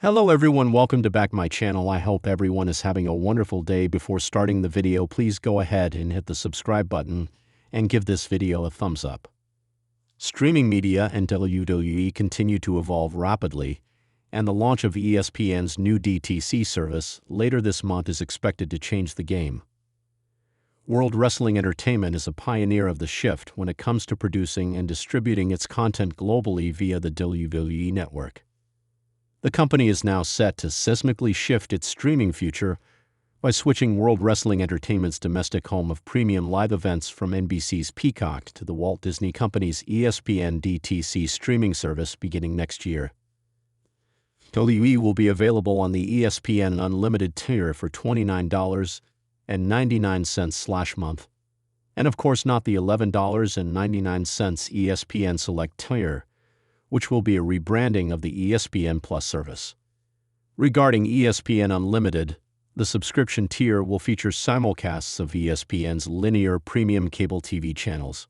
Hello everyone, welcome to back my channel. I hope everyone is having a wonderful day. Before starting the video, please go ahead and hit the subscribe button and give this video a thumbs up. Streaming media and WWE continue to evolve rapidly, and the launch of ESPN's new DTC service later this month is expected to change the game. World Wrestling Entertainment is a pioneer of the shift when it comes to producing and distributing its content globally via the WWE network. The company is now set to seismically shift its streaming future by switching World Wrestling Entertainment's domestic home of premium live events from NBC's Peacock to the Walt Disney Company's ESPN DTC streaming service beginning next year. WWE will be available on the ESPN Unlimited tier for $29.99/month, and of course not the $11.99 ESPN Select tier, which will be a rebranding of the ESPN Plus service. Regarding ESPN Unlimited, the subscription tier will feature simulcasts of ESPN's linear premium cable TV channels.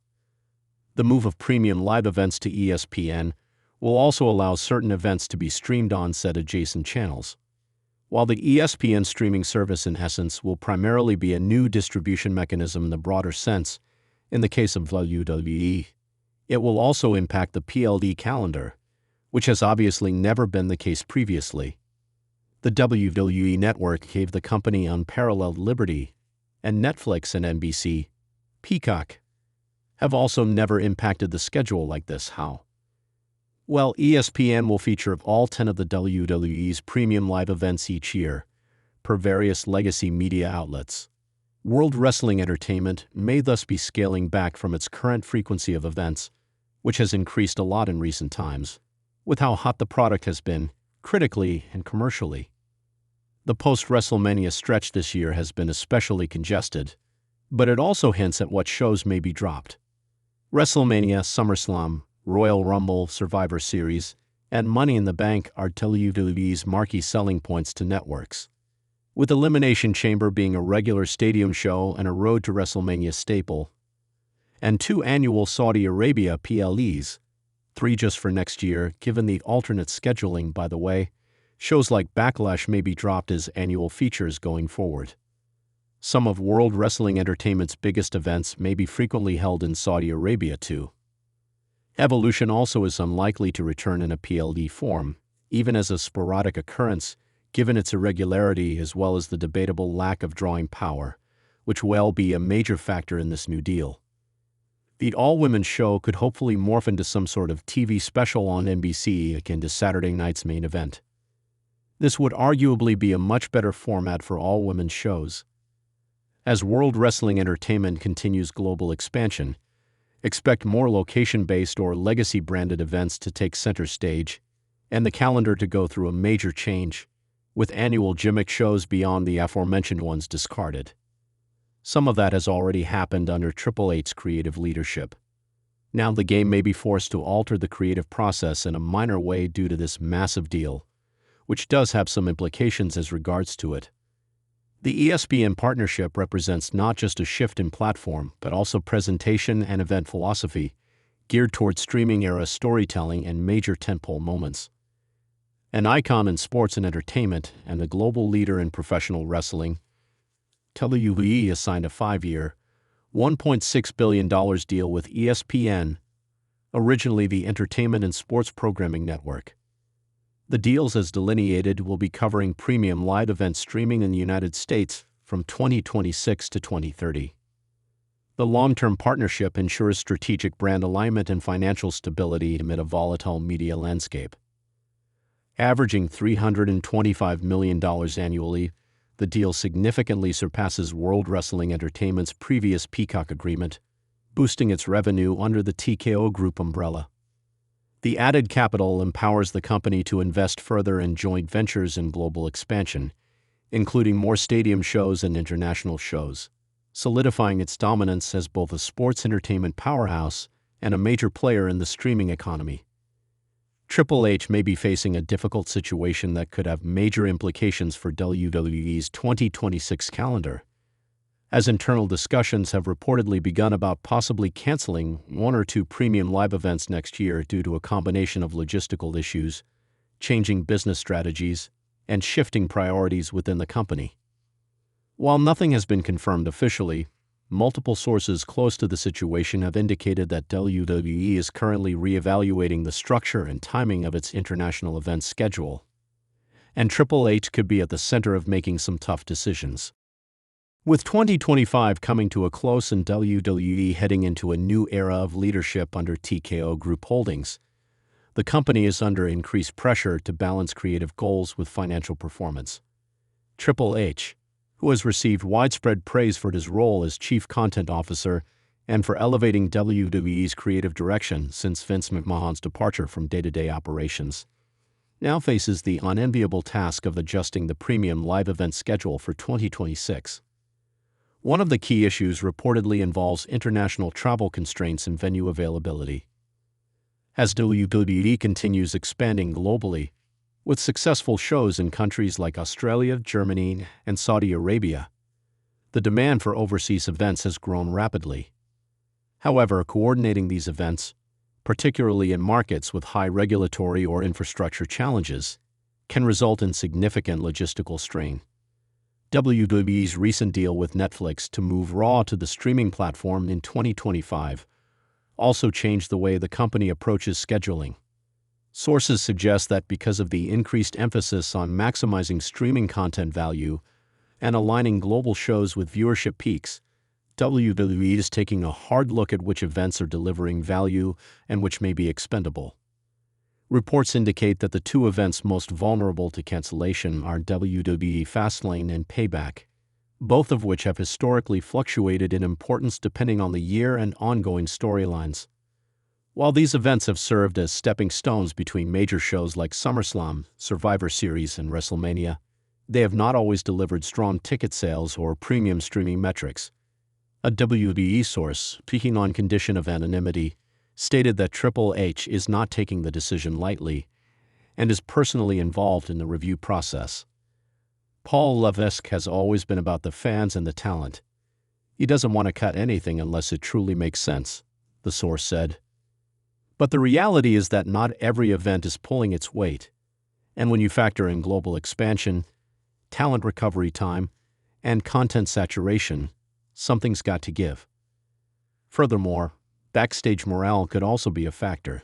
The move of premium live events to ESPN will also allow certain events to be streamed on said adjacent channels. While the ESPN streaming service in essence will primarily be a new distribution mechanism in the broader sense, in the case of WWE, it will also impact the PLE calendar, which has obviously never been the case previously. The WWE network gave the company unparalleled liberty, and Netflix and NBC, Peacock, have also never impacted the schedule like this. How? Well, ESPN will feature all 10 of the WWE's premium live events each year, per various legacy media outlets. World Wrestling Entertainment may thus be scaling back from its current frequency of events, which has increased a lot in recent times, with how hot the product has been, critically and commercially. The post-WrestleMania stretch this year has been especially congested, but it also hints at what shows may be dropped. WrestleMania, SummerSlam, Royal Rumble, Survivor Series, and Money in the Bank are WWE's marquee selling points to networks, with Elimination Chamber being a regular stadium show and a Road to WrestleMania staple, and 2 annual Saudi Arabia PLEs, 3 just for next year. Given the alternate scheduling, by the way, shows like Backlash may be dropped as annual features going forward. Some of World Wrestling Entertainment's biggest events may be frequently held in Saudi Arabia too. Evolution also is unlikely to return in a PLE form, even as a sporadic occurrence, given its irregularity as well as the debatable lack of drawing power, which will be a major factor in this new deal. The all-women's show could hopefully morph into some sort of TV special on NBC akin to Saturday night's main event. This would arguably be a much better format for all-women's shows. As World Wrestling Entertainment continues global expansion, expect more location-based or legacy-branded events to take center stage, and the calendar to go through a major change, with annual gimmick shows beyond the aforementioned ones discarded. Some of that has already happened under Triple H's creative leadership. Now the game may be forced to alter the creative process in a minor way due to this massive deal, which does have some implications as regards to it. The ESPN partnership represents not just a shift in platform, but also presentation and event philosophy, geared toward streaming-era storytelling and major tentpole moments. An icon in sports and entertainment and a global leader in professional wrestling, WWE has signed a 5-year, $1.6 billion deal with ESPN, originally the Entertainment and Sports Programming Network. The deals, as delineated, will be covering premium live event streaming in the United States from 2026 to 2030. The long-term partnership ensures strategic brand alignment and financial stability amid a volatile media landscape. Averaging $325 million annually, the deal significantly surpasses World Wrestling Entertainment's previous Peacock agreement, boosting its revenue under the TKO Group umbrella. The added capital empowers the company to invest further in joint ventures and global expansion, including more stadium shows and international shows, solidifying its dominance as both a sports entertainment powerhouse and a major player in the streaming economy. Triple H may be facing a difficult situation that could have major implications for WWE's 2026 calendar, as internal discussions have reportedly begun about possibly canceling 1 or 2 premium live events next year due to a combination of logistical issues, changing business strategies, and shifting priorities within the company. While nothing has been confirmed officially, multiple sources close to the situation have indicated that WWE is currently reevaluating the structure and timing of its international events schedule, and Triple H could be at the center of making some tough decisions. With 2025 coming to a close and WWE heading into a new era of leadership under TKO Group Holdings, the company is under increased pressure to balance creative goals with financial performance. Triple H, who has received widespread praise for his role as Chief Content Officer and for elevating WWE's creative direction since Vince McMahon's departure from day-to-day operations, now faces the unenviable task of adjusting the premium live event schedule for 2026. One of the key issues reportedly involves international travel constraints and venue availability. As WWE continues expanding globally, with successful shows in countries like Australia, Germany, and Saudi Arabia, the demand for overseas events has grown rapidly. However, coordinating these events, particularly in markets with high regulatory or infrastructure challenges, can result in significant logistical strain. WWE's recent deal with Netflix to move Raw to the streaming platform in 2025 also changed the way the company approaches scheduling. Sources suggest that because of the increased emphasis on maximizing streaming content value and aligning global shows with viewership peaks, WWE is taking a hard look at which events are delivering value and which may be expendable. Reports indicate that the two events most vulnerable to cancellation are WWE Fastlane and Payback, both of which have historically fluctuated in importance depending on the year and ongoing storylines. While these events have served as stepping stones between major shows like SummerSlam, Survivor Series, and WrestleMania, they have not always delivered strong ticket sales or premium streaming metrics. A WWE source, speaking on condition of anonymity, stated that Triple H is not taking the decision lightly and is personally involved in the review process. Paul Levesque has always been about the fans and the talent. He doesn't want to cut anything unless it truly makes sense, the source said. But the reality is that not every event is pulling its weight, and when you factor in global expansion, talent recovery time, and content saturation, something's got to give. Furthermore, backstage morale could also be a factor.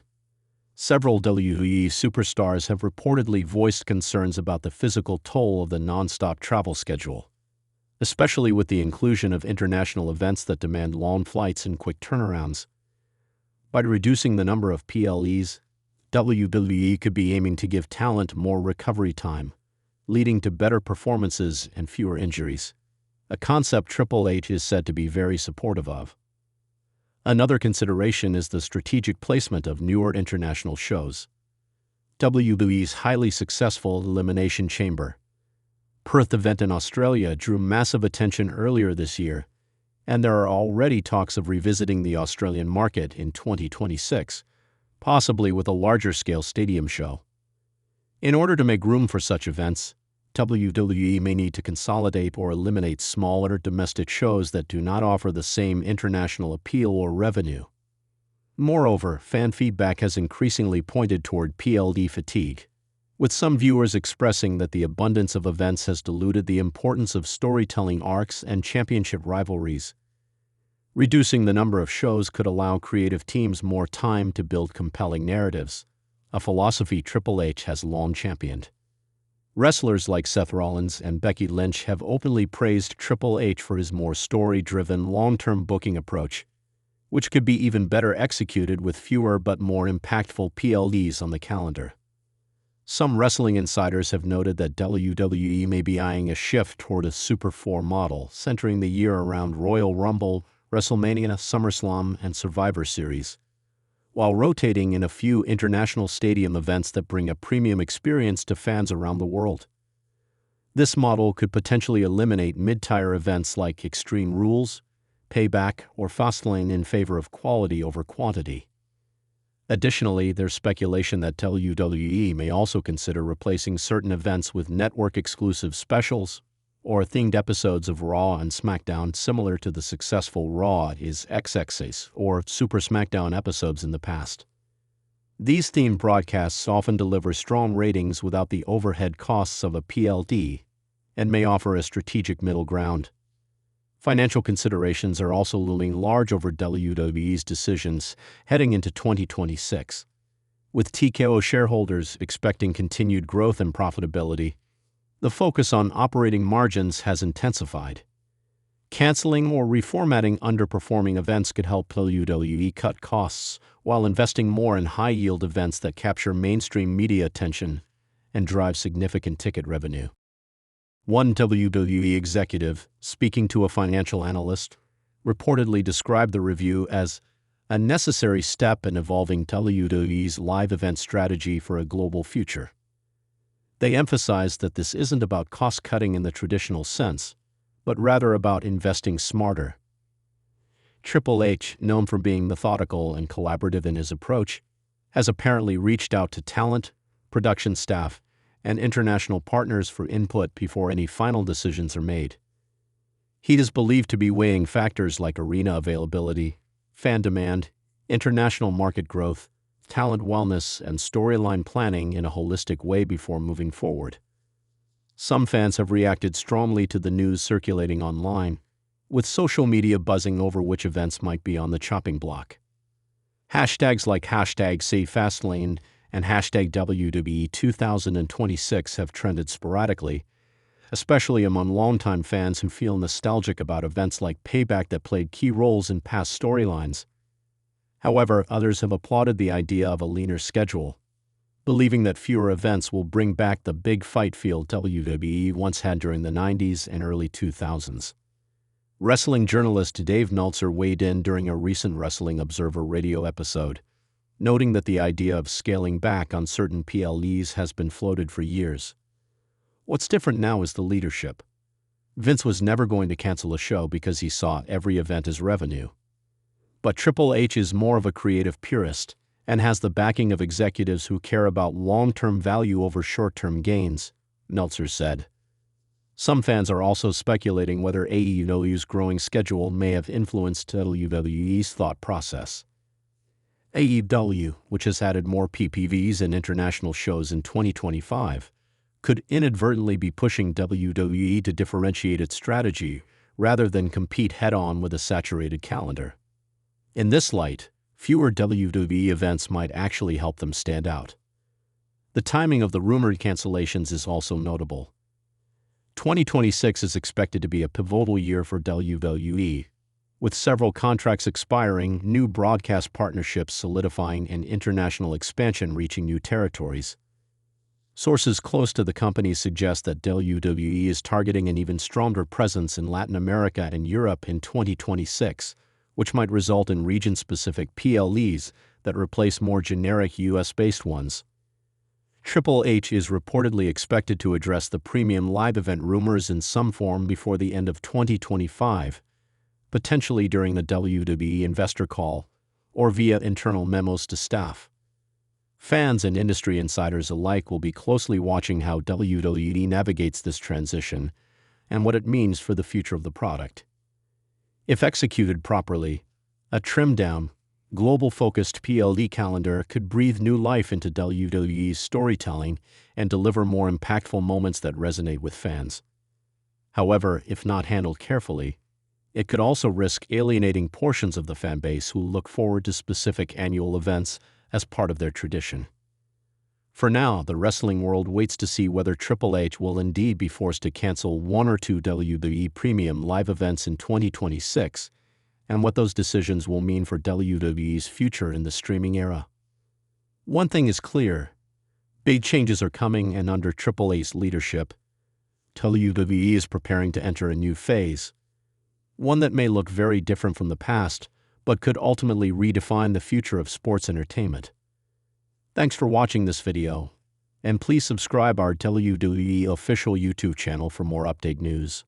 Several WWE superstars have reportedly voiced concerns about the physical toll of the non-stop travel schedule, especially with the inclusion of international events that demand long flights and quick turnarounds. By reducing the number of PLEs, WWE could be aiming to give talent more recovery time, leading to better performances and fewer injuries, a concept Triple H is said to be very supportive of. Another consideration is the strategic placement of newer international shows. WWE's highly successful Elimination Chamber Perth event in Australia drew massive attention earlier this year, and there are already talks of revisiting the Australian market in 2026, possibly with a larger-scale stadium show. In order to make room for such events, WWE may need to consolidate or eliminate smaller domestic shows that do not offer the same international appeal or revenue. Moreover, fan feedback has increasingly pointed toward PLE fatigue, with some viewers expressing that the abundance of events has diluted the importance of storytelling arcs and championship rivalries. Reducing the number of shows could allow creative teams more time to build compelling narratives, a philosophy Triple H has long championed. Wrestlers like Seth Rollins and Becky Lynch have openly praised Triple H for his more story-driven, long-term booking approach, which could be even better executed with fewer but more impactful PLEs on the calendar. Some wrestling insiders have noted that WWE may be eyeing a shift toward a Super 4 model, centering the year around Royal Rumble, WrestleMania, SummerSlam, and Survivor Series, while rotating in a few international stadium events that bring a premium experience to fans around the world. This model could potentially eliminate mid-tier events like Extreme Rules, Payback, or Fastlane in favor of quality over quantity. Additionally, there's speculation that WWE may also consider replacing certain events with network-exclusive specials or themed episodes of Raw and SmackDown similar to the successful Raw is XX's or Super SmackDown episodes in the past. These themed broadcasts often deliver strong ratings without the overhead costs of a PLE and may offer a strategic middle ground. Financial considerations are also looming large over WWE's decisions heading into 2026. With TKO shareholders expecting continued growth and profitability, the focus on operating margins has intensified. Canceling or reformatting underperforming events could help WWE cut costs while investing more in high-yield events that capture mainstream media attention and drive significant ticket revenue. One WWE executive, speaking to a financial analyst, reportedly described the review as a necessary step in evolving WWE's live event strategy for a global future. They emphasized that this isn't about cost-cutting in the traditional sense, but rather about investing smarter. Triple H, known for being methodical and collaborative in his approach, has apparently reached out to talent, production staff, and international partners for input before any final decisions are made. He is believed to be weighing factors like arena availability, fan demand, international market growth, talent wellness, and storyline planning in a holistic way before moving forward. Some fans have reacted strongly to the news circulating online, with social media buzzing over which events might be on the chopping block. Hashtags like #SaveFastlane and #WWE 2026 have trended sporadically, especially among longtime fans who feel nostalgic about events like Payback that played key roles in past storylines. However, others have applauded the idea of a leaner schedule, believing that fewer events will bring back the big fight feel WWE once had during the 90s and early 2000s. Wrestling journalist Dave Meltzer weighed in during a recent Wrestling Observer radio episode, noting that the idea of scaling back on certain PLEs has been floated for years. What's different now is the leadership. Vince was never going to cancel a show because he saw every event as revenue. But Triple H is more of a creative purist and has the backing of executives who care about long-term value over short-term gains, Meltzer said. Some fans are also speculating whether AEW's growing schedule may have influenced WWE's thought process. AEW, which has added more PPVs and international shows in 2025, could inadvertently be pushing WWE to differentiate its strategy rather than compete head-on with a saturated calendar. In this light, fewer WWE events might actually help them stand out. The timing of the rumored cancellations is also notable. 2026 is expected to be a pivotal year for WWE, with several contracts expiring, new broadcast partnerships solidifying, and international expansion reaching new territories. Sources close to the company suggest that WWE is targeting an even stronger presence in Latin America and Europe in 2026, which might result in region-specific PLEs that replace more generic US-based ones. Triple H is reportedly expected to address the premium live event rumors in some form before the end of 2025, potentially during the WWE investor call or via internal memos to staff. Fans and industry insiders alike will be closely watching how WWE navigates this transition and what it means for the future of the product. If executed properly, a trimmed-down, global-focused PLE calendar could breathe new life into WWE's storytelling and deliver more impactful moments that resonate with fans. However, if not handled carefully, it could also risk alienating portions of the fan base who look forward to specific annual events as part of their tradition. For now, the wrestling world waits to see whether Triple H will indeed be forced to cancel one or two WWE premium live events in 2026, and what those decisions will mean for WWE's future in the streaming era. One thing is clear: big changes are coming, and under Triple H's leadership, WWE is preparing to enter a new phase, one that may look very different from the past, but could ultimately redefine the future of sports entertainment. Thanks for watching this video, and please subscribe our WWE official YouTube channel for more update news.